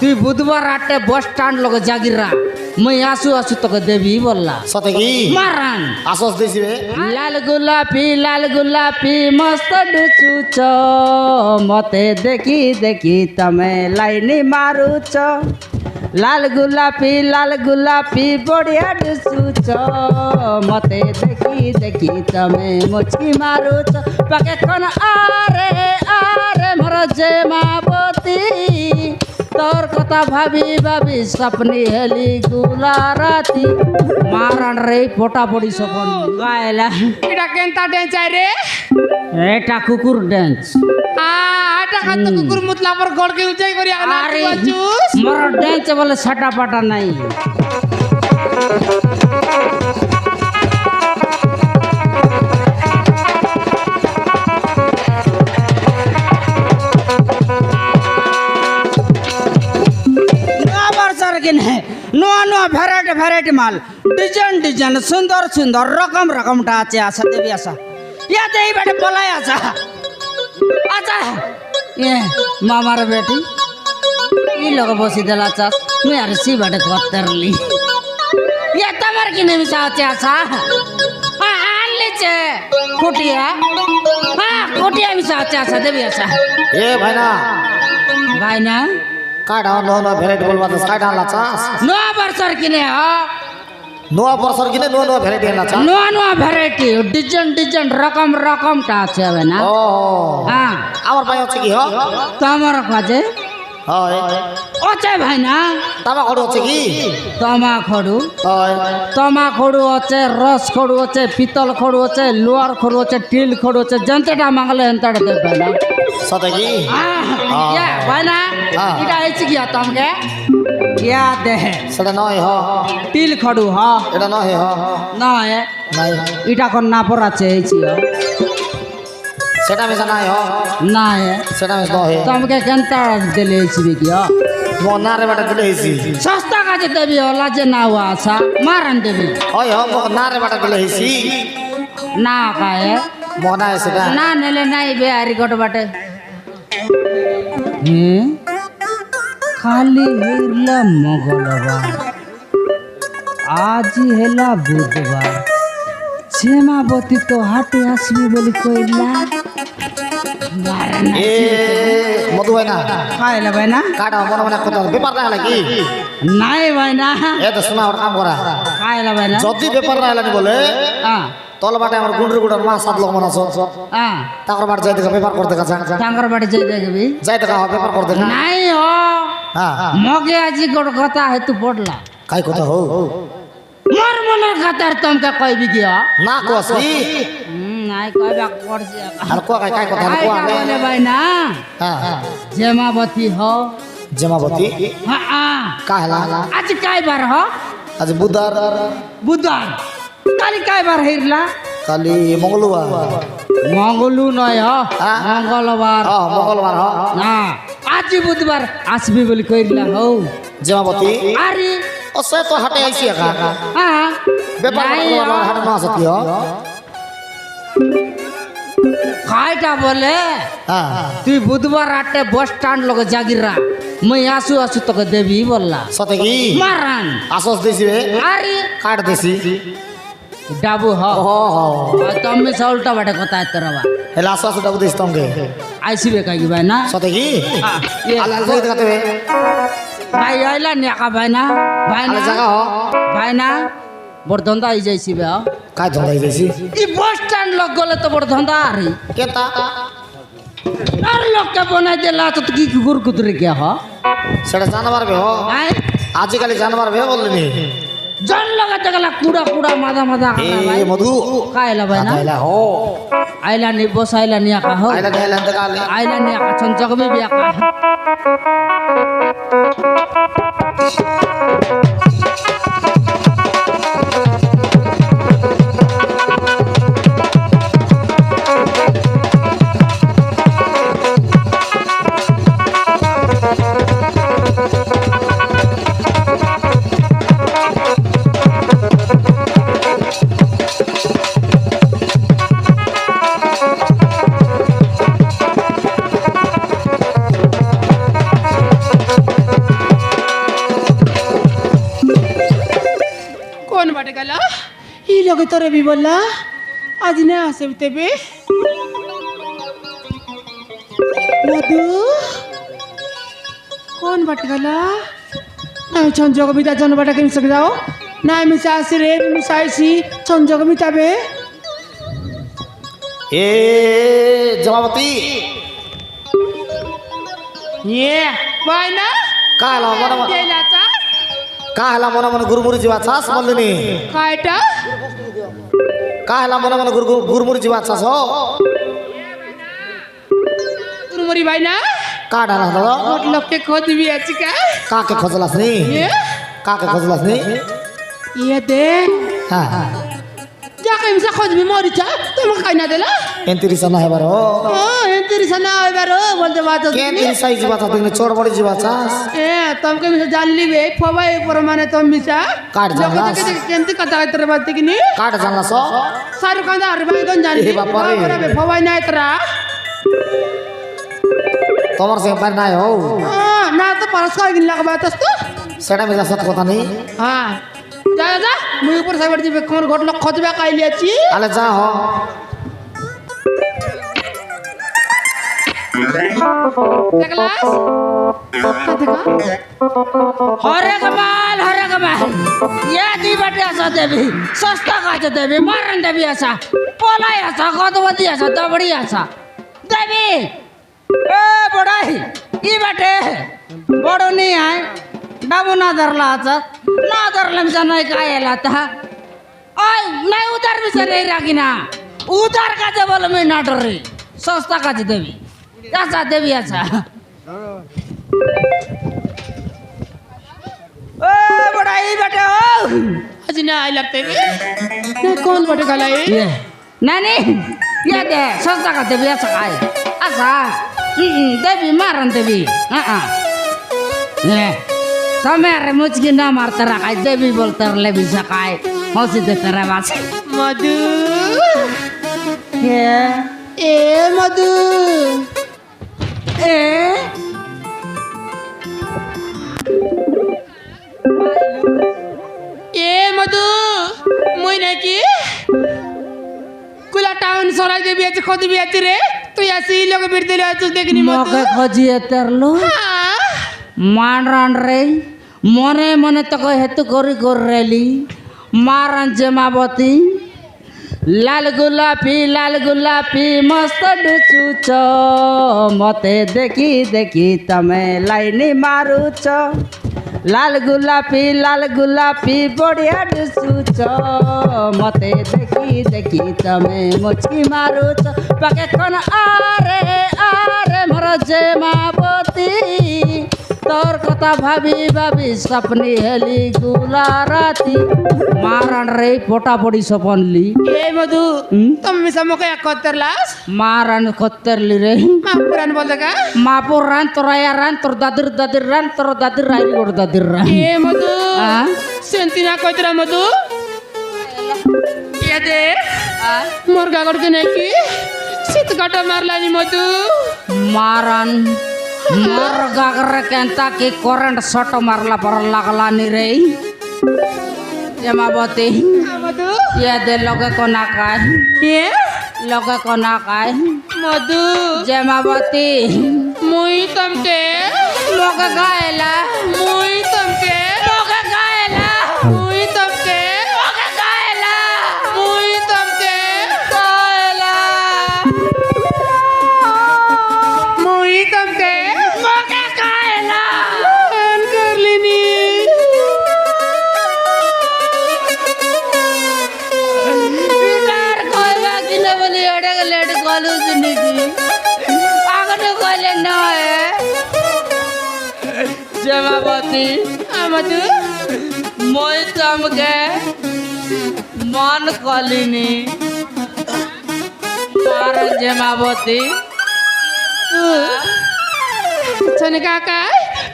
তুই বুধবার রাতে বস স্ট্যান্ড লগে জাগিরা মই আসু আসু তোকে দেবি বললা সতে কি মারান আসস দিছিবে লাল গোলাপি মস্ত ডুচুছ মতে দেখি দেখি তমে লাইনি মারুছ লাল গোলাপি বড়িয়া ডুচুছ মতে দেখি দেখি তমে মুচকি মারুছ পাকে কোন আরে আরে মোর জেমাবতী তোর কথা ভাবি ভাবি স্বপ্নি হেলি গুলা রাতি মারান রে ফোটা পড়ি সপন গায়লা এটা কেনতা ড্যান্স আই রে এটা কুকুর ড্যান্স এটা কাত কুকুর মুতলা পর গড়কে উঁচাই করি আনা আরে বাচুস মোর ড্যান্স বলে ছাটা পাটা নাই নয়া নয়া ভ্যারাইটি মাল ডিজাইন সুন্দর রকমটা আছে আসা দেবী আসা ইয়াতে এই বেটে পলাই আসা আচ্ছা এ মামার বেটি ই লোক বসি দেলা চাষ মুই আর সি বেটে করতে রলি ইয়া তোমার কি নেমিসা আছে আসা আনলিছে কুটিয়া কুটিয়া মিশা আছে আসা দেবী আসা এ ভাই না কাটা নো ভ্যারাইটি বলবা তো কাটা আনলা চাস নয়া বর্ষর কিনে নোয়া বর্ষর কিনে নো ভ্যারাইটি আনলা চাস নয়া ভ্যারাইটি ডিজাইন রকমটা আছে হবে না ও হ্যাঁ আমার ভাই হচ্ছে কি তোমার কাছে হয় আছে ভাই না তামা খড় হচ্ছে কি তমা খড়ু হয় আছে রস খড়ু আছে পিতল খড়ু আছে লোয়ার খড়ু আছে টিল খড়ু আছে জনতেটা মাগলে এনতাটা দেবে না সতে কি ভাই না এটা আইছি গিয়া তমকে ইয়া দে সেটা নয় টিল খড়ু এটা নয় নয় নাই এটা কোন নাপর আছে এইছি সেটা মিশা নাই নাই সেটা মিশ নয় তমকে কেনতা দিলে এইছি কি মো না রে বেটা দিলে হইছি সস্তা কাছে দেবি ওলা যে না আসা মারান দেবি হয় মো না রে বেটা দিলে হইছি না কায়ে মো না সেটা না নেলে নাই বে আরি গট বাটে খালি হেলা মঙ্গলবার আজি হেলা বুধবার শ্যামাবতী তো হাটে আসবি বলি কইলা এ মধু ভাই না খাইলে ভাই না কাটা মনে কথা ব্যাপার না হলে কি নাই ভাই না এ তো শোনা ওর কাম করা খাইলে ভাই না যদি ব্যাপার না হলে বলে তলবাটে আমার গুন্ডুর মা সাত লোক মনে আছে তারপর বাট যাই দেখা ব্যাপার করতে কাছে টাঙ্গর বাড়ি যাই দেখবি যাই দেখা ব্যাপার করতে নাই মগে আজি গোট কথা হেতু পড়লা কাই কথা হো মোর মনের খাতার তমকে কইবি কি না কোসি নাই কইবা পড়ছি আর কোয়া কাই কথা কোয়া বলে ভাই না জেমাবতী জমাবতী কাহলা আজ কাইবার আজ বুধবার কালি কাইবার হেরলা কালি মঙ্গলবার মঙ্গলু নয় মঙ্গলবার মঙ্গলবার না আজ বুধবার আসবি বলি কইলা হও জমাবতী আরে ও সে তো হাটে আইছি একা ব্যাপার হাটে না আসতি খাইটা বলে তুই বুধবার রাতে বস স্ট্যান্ড লগে জাগিরা মই আসু তোকে দেবি বললা সতে কি মারান আসস দিছিবে আরে কাট দিছি ডাবু তুমি উল্টা বাটে কথা এতরবা হেলা আসস ডাবু দিস তমকে আইসিবে কাকি ভাই না সতে কি আলাল যাই দেখাতে ভাই আইলা নিয়া ভাই না জায়গা ভাই না বড় ধন্দা আই যাইছিবে কাই ধন্দা আই যাইছি ই বাস স্ট্যান্ড লগ গলে তো বড় ধন্দা আরে কেতা আর লোককে বনাই দিলা তো কি কুকুর কুতুরে কে সেটা জানবার বে আজিকালি জানবার বে বললি জন লাগাতে গেলা কুড়া মাদা এ মধু কাইলা ভাই না কাইলা আইলা নি বসাইলা নিয়া কা আইলা নিয়া কা ছন জগবে বিয়া কা লগে তোরে বি বললা আজ না আসে তেবে মধু কোন বাট গলা না চঞ্জক বিতা জন বাটা কেন সকে যাও না মিশা আসি রে মিশাইছি চঞ্জক বিতাবে এ জমাবতী ये भाई ना का हला मन मन केला चा का हला मन मन गुरमुरी जीवा छास बोलनी कायटा का हला मन मन गुरमुरी जीवा छास हो तुमरी भाई ना का डाला दादा बहुत लोग के खोद भी अच्छी का के खोजलास नी ये का के खोजलास नी ये दे हां जाके मिसा खोद भी मोरी चा तुम खाई ना देला एंतिरी सना है बारो हां तेरी सना आवे बारो बोलते बात के दिन साई जीवा था तुमने चोर बड़ी जीवा छास ए तुमके मिसा जान ली बे फवाई पर माने तुम मिसा काट जाला केंती कथा तेरे बात की नी काट जाला सो सारू कांदा अरे भाई गन जान ए बापा रे। बे फवाई ना इतरा তোমার সে পার নাই হও हां ना तो परस्कार गिन लगा बात तो সেটা মিলা সত কথা নেই हां जा जा मुई ऊपर साइड जी कोन घटलो खोजबा काइली अछि আলে যা হ देखलास का देखा हरे कमाल या दी बटे असा देवी सस्ता काच देवी मारन देवी असा पोलाई असा गदवती असा दबडी असा देवी ए बडाई ई बटे बडो नाही आहे डाबू ना धरला असा ना धरला मी नाही काय आला आता ओय नाही उधार विचार रे रागिना उधार का बोल मी ना डरे सस्ता काच देवी असा देवी असा ओ बडाई बेटा ओ आज ना आई लगते बे ने कौन बटे गला ये नानी ये दे सस्ता का देवी असा काय असा देवी मारन देवी ये तुम्हारे मुझकी ना मारता रखा देवी बोलता ले भी सकाय हौसी देता रहा बस मधु ये ए मधु ए ए मधु मुई ना की कुला टाउन सोरा जे बियाच खोद बियाच रे तू ऐसे ही लोग बिरदे ले तू देखनी मधु मौके खोजिए तरलो हां मारन रे मने मने तक हेतु करी कर रेली मारन जमावती लाल गुलापी मस्त डुचुच मते देखी देखी तमे लाइनी मारुच लाल गुलापी बढ़िया डुचुच मते देखी देखी तमे मुचकी मारुच पाके कन आरे मोर जमावती तोर कथा भाभी भाभी सपनी हेली गुलाराती मारन रे फोटा पड़ी सपनली ए मधु तुम मिसा मके अकतरलास मारन कत्तरली रे हां पुरान बोल देगा मापुर रान तोराया रान तोर दादिर रान तोर दादिर राई गोड़ दादिर रान ए मधु हां सेंतिना कोइतरा मधु ये दे मुर्गा गड़ के नहीं की सीत काटा मारलानी मधु मारन मर गागर केंता की करंट शॉट मारला पर लागला नी रे जमावती हां मधु ये दे लोगे को ना काय ये लोगे को ना काय मधु जमावती मुई तमके लोगे गायला मुई तमके लोगे गायला मुई तमके लोगे गायला मुई तमके गायला मुई तमके लोगे गायला ऑन कर लेनी बिकार कोयला किने बोली एडे लेट कॉलू सुनी की आगने कोले न है जमावती हां मधु মই तमके मन कलिनी मार जमावती छने काका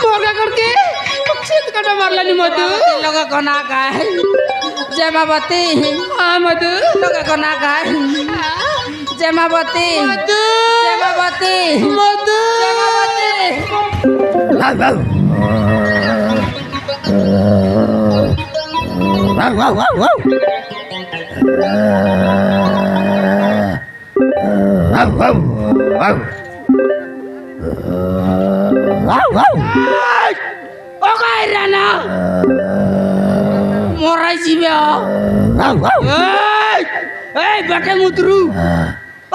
मुर्गा गड़ के सीत काटा मारलानी मधु लोग कोना काय जमावती हां मधु लोग कोना काय जमावती मधु जमावती मधु जमावती ও গাইরা না মরাই জিবে এই বেটে মুতরু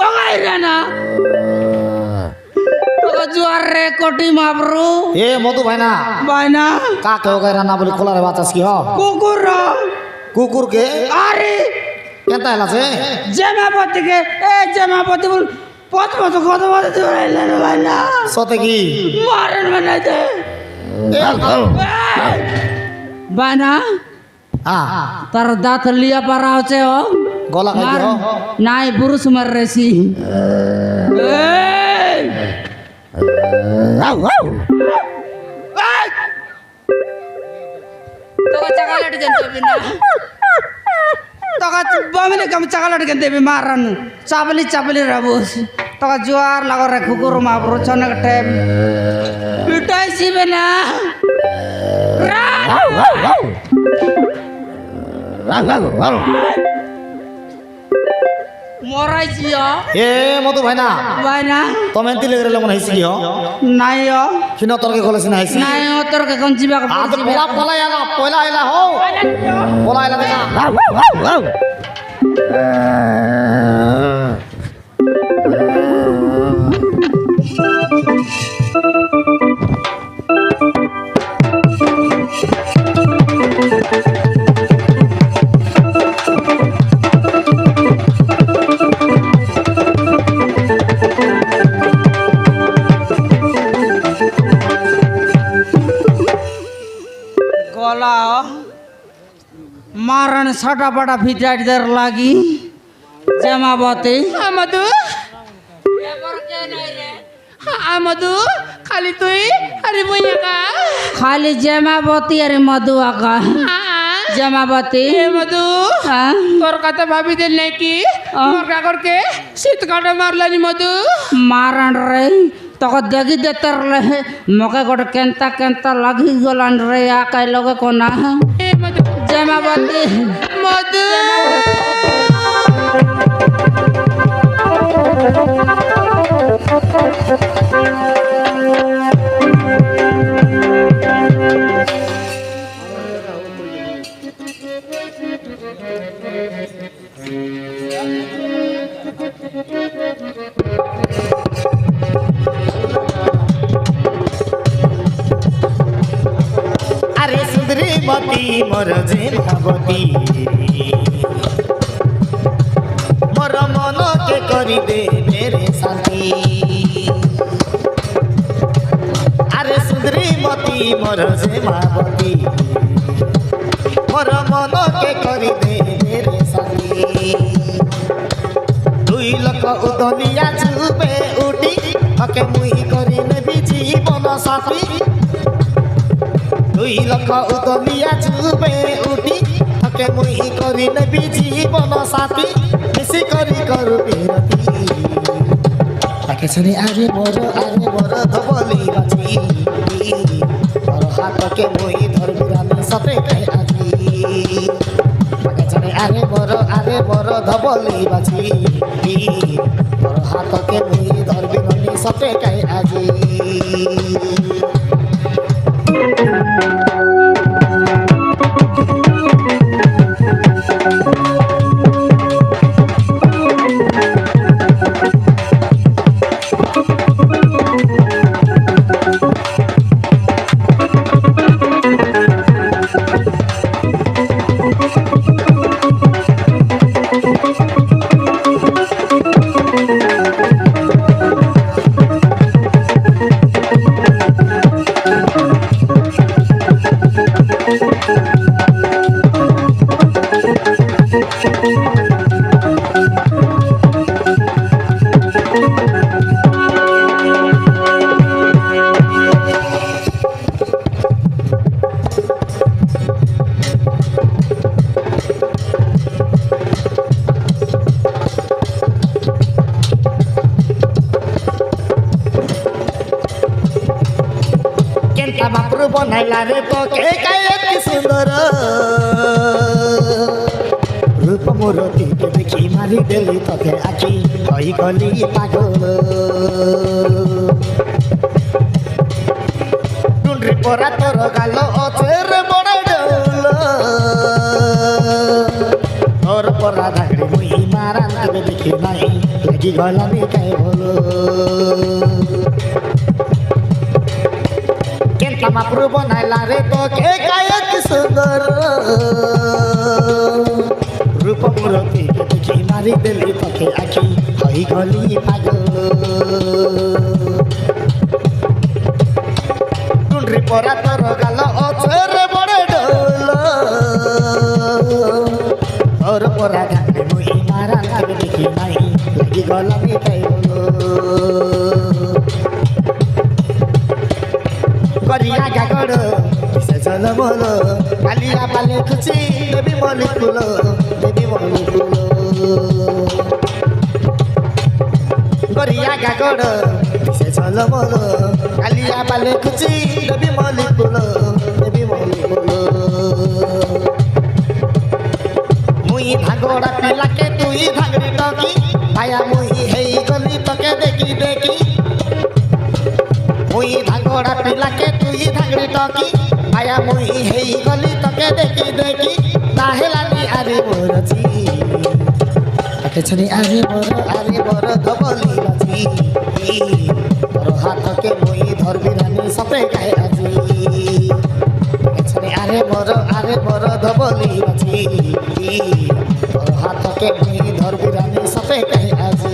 ও গাইরা না তোকে জোয়ার রে কোটি মাবরু এ মধু ভাই না বাইনা কাকে ও গাইরা না বলি খোলারে বাতাস কি হ কুকুর কুকুর কে আরে কেনতা হেলাছে জেমাপতি কে এ জেমাপতি বল পথ পথ কত বলে চড়াইলেন বাইনা সতে কি মারেন বানাইতে বাইনা তার দাঁত লিয়া পারা হচ্ছে ও গলা খাই দিও নাই বুরুষ মার রেছি তোকে চাকালাটি কেন দেবি না তোকে বামিলে কাম চাকালাটি কেন দেবি মারান চাপলি চাপলি রাবুস তোকে জোয়ার লাগো রে কুকুর মাবরু চনক টাইম পিটাইছিবে না মরাইছি এ মধু ভাই না ভাই না তুমি এন্তি লেগে রেলে মনে হইছি কি হ নাই কিন তরকে কলেছি না হইছি নাই তোর কে কোন জিবা আ তো পলা পলা আলা পয়লা আইলা হো পলা আইলা দেখা গলা মারণ ছাটা পাটা ভিটাইদের লাগি জেমাবতী আমদু আমদু খালি তুই আরে বইয়াকা খালি জেমাবতী আর মধু আকা জেমাবতী মধু হ্যাঁ তোর কথা ভাবি দিল নাকি মোর কাকরকে শীত কাটে মারলানি মধু মারণ রে তোকে দেখি দেতে রহে মকে গোটে কেন্তা কেন্তা লাগি গলান রে আকাই লগে কোনা এ মধু জেমাবতী মধু আরে সুন্দরী মতি মোর যে ভাবতী মোর মনকে করি দে মেরে শান্তি আরে সুন্দরী মতি মোর যে ভাবতী মোর মনকে করি দে মেরে শান্তি 2 লক্ষ উদনিয়া চুপে উঠি ওকে মুই করি নেবি জীবন সাথী 2 লক্ষ উদনিয়া চুপে উঠি ওকে মুই করি নেবি জীবন সাথী বেশি করি করবি রতি তাকে শুনি আরে মোর ধবলি বাজি মোর হাতকে মুই ধরবি আমি সাথে খাই আজি তাকে শুনি আরে মোর ধবলি বাজি মোর হাতকে মুই ধরবি আমি সাথে খাই আজি बापरू बनाइला रे तो के काय की सुंदर रूप রূপ মূরতিকে দেখি মারি দেলি তোকে আঁকি হই গলি পাগল টুন্ডি পরা তোর গাল অচের বড় ডৌল তোর পরা ধাগড়ি মুই মারা নাবে দেখি নাই লাগি গলামি কাই বলো কেনতা মাপুর বনাইলা রে তোকে গায়ক সুন্দর রূপ মূরতিকে দেখি মারি দেলি তোকে আঁকি হই গলি পাগল টুন্ডি পরা তোর গাল অচের বড় ডৌল তোর পরা ধাগড়ি মুই মারা নাবে দেখি নাই লাগি গলামি কাই বলো করিয়া গাগড় সে চল বলো কালিয়া পালে খুচি দেবী মলি ফুল করিয়া গাগড় সে চল বলো কালিয়া পালে খুচি দেবী মলি ফুল মুই ভাগড়া পিলাকে তুই ভাগড়ি টকি ভায়া মুই হেই গলি তোকে দেখি দেখি মুই ভাগড়া পিলাকে তুই ধাগড়ি টকি ভায়া মুই হেই গলি তোকে দেখি দেখি তাহেলানি আরে বরছি পেছনে আরে বড় ধবলি রাজি তোর হাতকে মুই ধরবি রানী সপে গায়ে আজি পেছনে আরে বড় ধবলি রাজি তোর হাতকে মুই ধরবি রানী সপে গায়ে আজি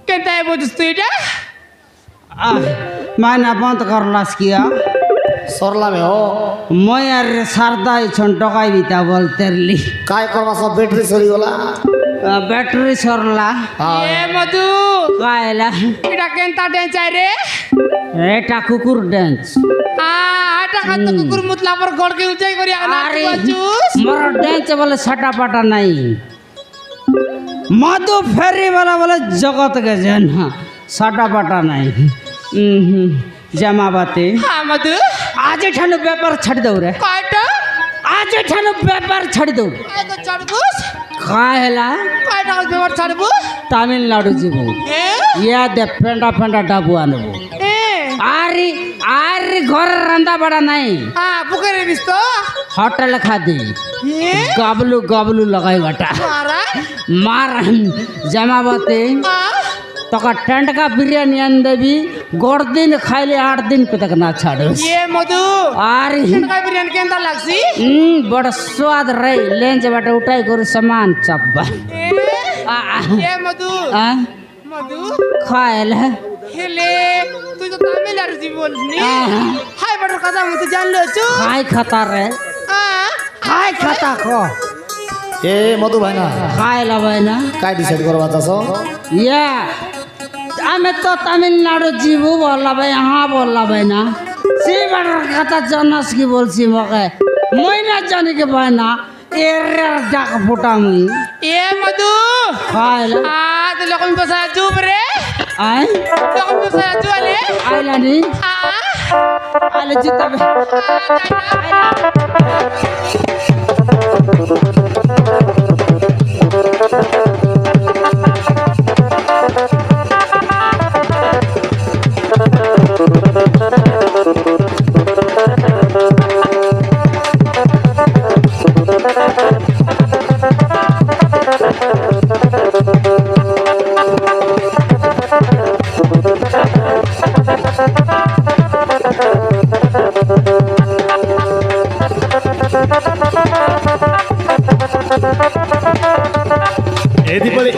কেনতাই বুঝছিস তুই এটা মায়না বন্ধ করলাস কিয়া सरला में हो মই আর সারদাই ছন টকাই বিতা বলতেরলি काय करवा सब बैटरी सरी वाला ব্যাটারি সরলা এ মধু কায়লা এটা কেনতা ড্যান্স আই রে এটা কুকুর ডান্স আটা খাত কুকুর মুতলা পর গড় কে উঁচাই করি আরে বাজুস মোর ডান্স বলে ছাটা পাটা নাই মধু ফেরি वाला বলে জগৎ গেছেন ছাটা পাটা নাই জামাবাতে হ্যাঁ মধু আজ ঠানো ব্যাপার ছাড়ি দাও রে কয়টা আজ ঠানো ব্যাপার ছাড়ি দাও এত ছাড়বুস কাহেলা কয়টা ব্যাপার ছাড়বু তামিলনাড়ু যাব এ ইয়া দে পেন্ডা পেন্ডা ডাবু আনবো এ আরে আরে ঘর রান্না বাড়া নাই পুকুরের বিষ তো হোটেল খাদি এ গাবলু গাবলু লাগাই বাটা মারা মার জামাবাতে তোকা टेंट का बिरयानी आन देवी गोड़ दिन खाइले 8 दिन पे तक ना छाड़ो ये मधु अरे का बिरयानी केंदा लागसी बड़ स्वाद रही लेंज बाटे उठाई कर सामान चब्बा ये मधु आ मधु खाइल हेले तू तो तमिलनाडु जी बोलनी हाय बटर कथा मत जान लो छु खाई खाता रे खाई खाता को ए मधु भाई ना खाई लबे ना काय डिसाइड करवा तासो या हमें तो तमिलनाडु जीवू बोला भाई यहाँ बोला भाई ना सी बटर कथा जनस की बोल सी मगे महीना जाने के भाई ना एरे डाक फुटा मुई ये मधु खाइल तो लोग में बसा चुप रे आई लोग में बसा चुप आले आइला नी आले जिता बे ଏ ଦୀପାଳି